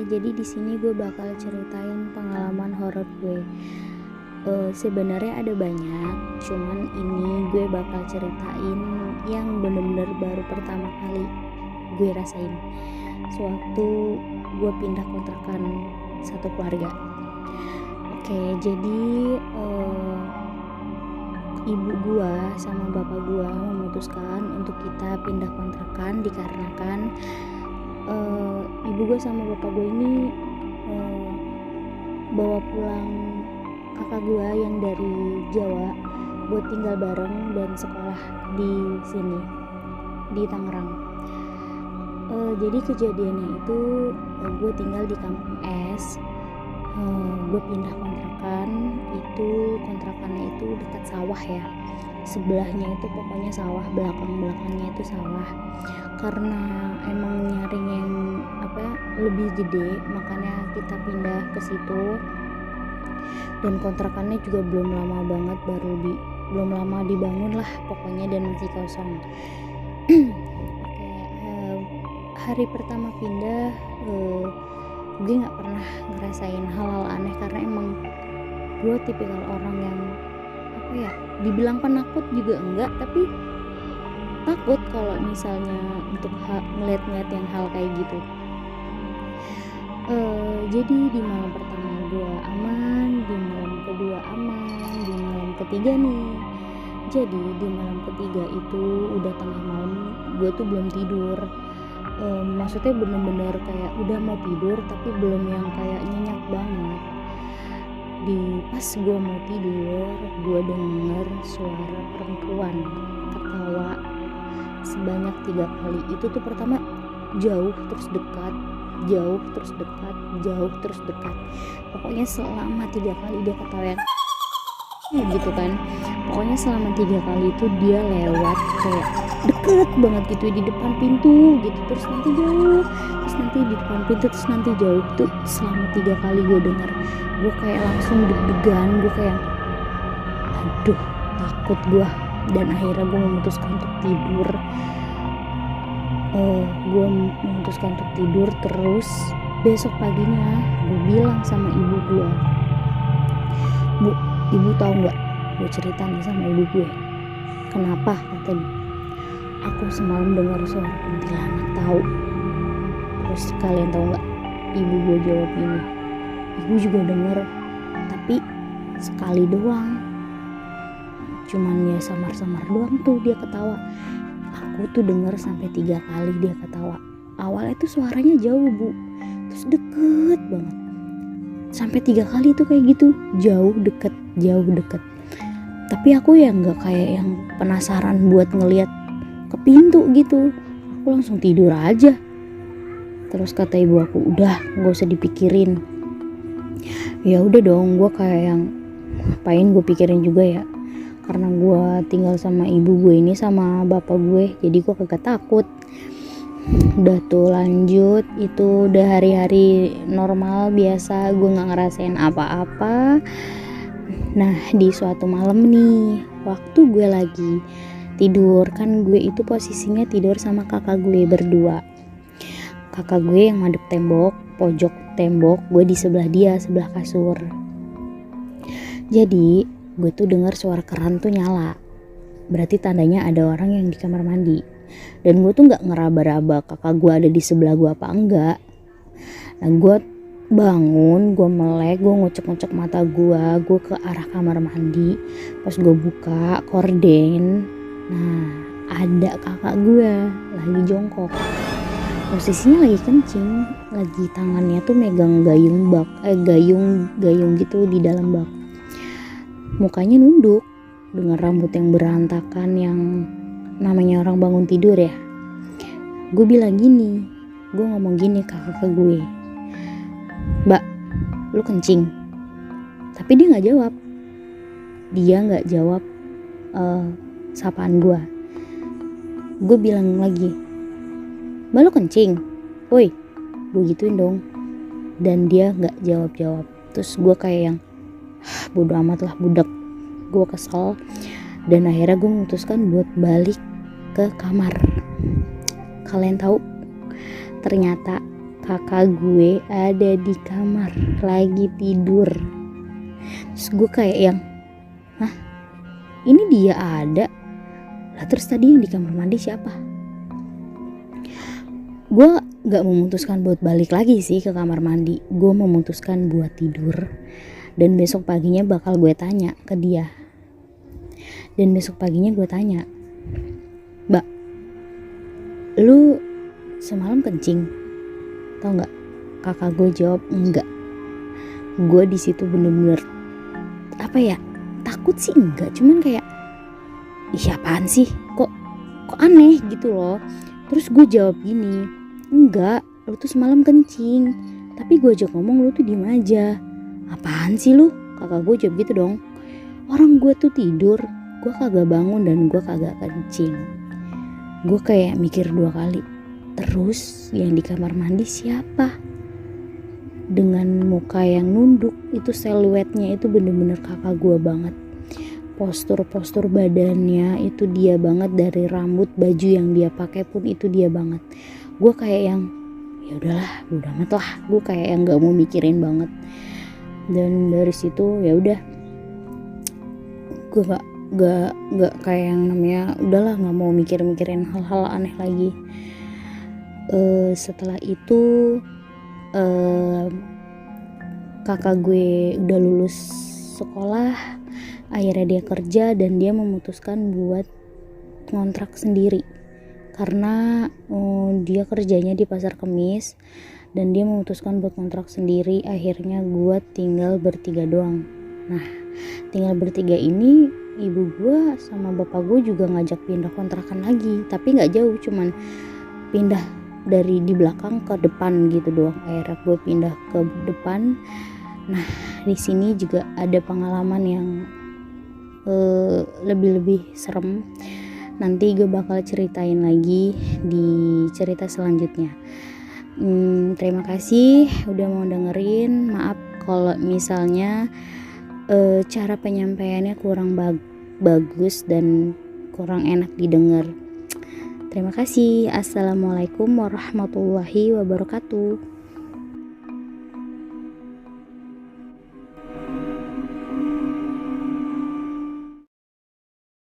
jadi di sini gue bakal ceritain pengalaman horor gue. Sebenarnya ada banyak, cuman ini gue bakal ceritain yang bener-bener baru pertama kali gue rasain sewaktu gue pindah kontrakan satu keluarga. Oke, jadi ibu gue sama bapak gue memutuskan untuk kita pindah kontrakan dikarenakan ibu gue sama bapak gue ini bawa pulang kakak gue yang dari Jawa buat tinggal bareng dan sekolah di sini di Tangerang. Jadi kejadiannya itu gue tinggal di kampung es. Gue pindah kontrakan itu, kontrakannya itu dekat sawah ya, sebelahnya itu pokoknya sawah, belakangnya itu sawah. Karena emang nyaring yang lebih gede, makanya kita pindah ke situ. Dan kontrakannya juga belum lama banget, belum lama dibangun lah pokoknya, dan masih kosong. Hari pertama pindah gue nggak pernah ngerasain hal-hal aneh karena emang gue tipikal orang yang dibilang penakut juga enggak, tapi takut kalau misalnya untuk ngeliat-ngeliat yang hal kayak gitu. Jadi di malam pertama gue aman, di malam kedua aman, di malam ketiga nih. Jadi di malam ketiga itu udah tengah malam, gue tuh belum tidur. Maksudnya bener-bener kayak udah mau tidur tapi belum yang kayak nyenyak banget. Pas gue mau tidur, gue denger suara perempuan ketawa sebanyak 3 kali. Itu tuh pertama jauh terus dekat, jauh terus dekat, jauh terus dekat. Pokoknya selama 3 kali dia ketawa gitu kan. Pokoknya selama 3 kali itu dia lewat kayak deket banget gitu di depan pintu gitu, terus nanti jauh, terus nanti di depan pintu, terus nanti jauh. Tuh selama 3 kali gue denger, gue kayak langsung deg-degan, gue kayak aduh takut gue. Dan akhirnya gue memutuskan untuk tidur. Gue memutuskan untuk tidur. Terus besok paginya gue bilang sama ibu gue, "Bu, ibu tahu nggak, gue cerita nih sama ibu gue, kenapa?" kata dia. "Aku semalam dengar suara kuntilanak, tahu." Terus kalian tahu nggak ibu gue jawab ini, "Ibu juga dengar, tapi sekali doang, cuman ya samar-samar doang tuh dia ketawa. Aku tuh dengar sampai 3 kali dia ketawa. Awalnya tuh suaranya jauh, Bu, terus deket banget, sampai 3 kali tuh kayak gitu, jauh deket, jauh deket. Tapi aku ya nggak kayak yang penasaran buat ngelihat ke pintu gitu, aku langsung tidur aja." Terus kata ibu aku, "Udah, nggak usah dipikirin." Ya udah dong, gue kayak yang ngapain gue pikirin juga ya, karena gue tinggal sama ibu gue ini sama bapak gue, jadi gue kagak takut. Udah tuh lanjut, itu udah hari-hari normal biasa, gue nggak ngerasain apa-apa. Nah di suatu malam nih, waktu gue lagi tidur, kan gue itu posisinya tidur sama kakak gue berdua. Kakak gue yang madep tembok, pojok tembok, gue di sebelah dia, sebelah kasur. Jadi gue tuh dengar suara keran tuh nyala, berarti tandanya ada orang yang di kamar mandi. Dan gue tuh nggak ngeraba-raba kakak gue ada di sebelah gue apa enggak. Nah gue bangun, gue melek, gue ngocek-ngocek mata gue ke arah kamar mandi. Pas gue buka korden, nah ada kakak gue lagi jongkok, posisinya lagi kencing, lagi tangannya tuh megang gayung bak, gayung gitu di dalam bak. Mukanya nunduk dengan rambut yang berantakan, yang namanya orang bangun tidur ya. Gue bilang gini, gue ngomong gini ke kakak gue, "Mbak, lu kencing?" Tapi dia nggak jawab. Dia nggak jawab sapaan gue. Gue bilang lagi, "Mbak, lu kencing? Woi," gue gituin dong. Dan dia nggak jawab. Terus gue kayak yang bodo amat lah, budak. Gue kesel dan akhirnya gue memutuskan buat balik ke kamar. Kalian tahu, ternyata kakak gue ada di kamar lagi tidur. Terus gue kayak yang, hah, ini dia ada lah, terus tadi yang di kamar mandi siapa? Gue gak memutuskan buat balik lagi sih ke kamar mandi. Gue memutuskan buat tidur, dan besok paginya bakal gue tanya ke dia. Dan besok paginya gue tanya, Mbak, lu semalam kencing? Tau nggak? Kakak gue jawab enggak. Gue di situ bener-bener apa ya? Takut sih enggak, cuman kayak, ih apaan sih? Kok aneh gitu loh. Terus gue jawab gini, enggak, lu tuh semalam kencing. Tapi gue ajak ngomong lu tuh diem aja. Apaan sih lu? Kakak gue jawab gitu dong. Orang gue tuh tidur, gue kagak bangun dan gue kagak kencing. Gue kayak mikir 2 kali. Terus yang di kamar mandi siapa? Dengan muka yang nunduk, itu siluetnya itu bener-bener kakak gue banget. Postur badannya itu dia banget, dari rambut, baju yang dia pakai pun itu dia banget. Gue kayak yang, ya udahlah, udah amat lah. Gue kayak yang nggak mau mikirin banget. Dan dari situ ya udah, gue nggak kayak yang namanya udahlah, nggak mau mikirin hal-hal aneh lagi. Setelah itu kakak gue udah lulus sekolah, akhirnya dia kerja dan dia memutuskan buat ngontrak sendiri karena dia kerjanya di Pasar Kemis, dan dia memutuskan buat ngontrak sendiri. Akhirnya gue tinggal bertiga doang. Nah, tinggal bertiga ini ibu gue sama bapak gue juga ngajak pindah kontrakan lagi, tapi nggak jauh, cuman pindah dari di belakang ke depan gitu doang. Akhirnya gue pindah ke depan. Nah, di sini juga ada pengalaman yang lebih serem. Nanti gue bakal ceritain lagi di cerita selanjutnya. Terima kasih udah mau dengerin. Maaf kalau misalnya cara penyampaiannya kurang bagus dan kurang enak didengar. Terima kasih. Assalamualaikum warahmatullahi wabarakatuh.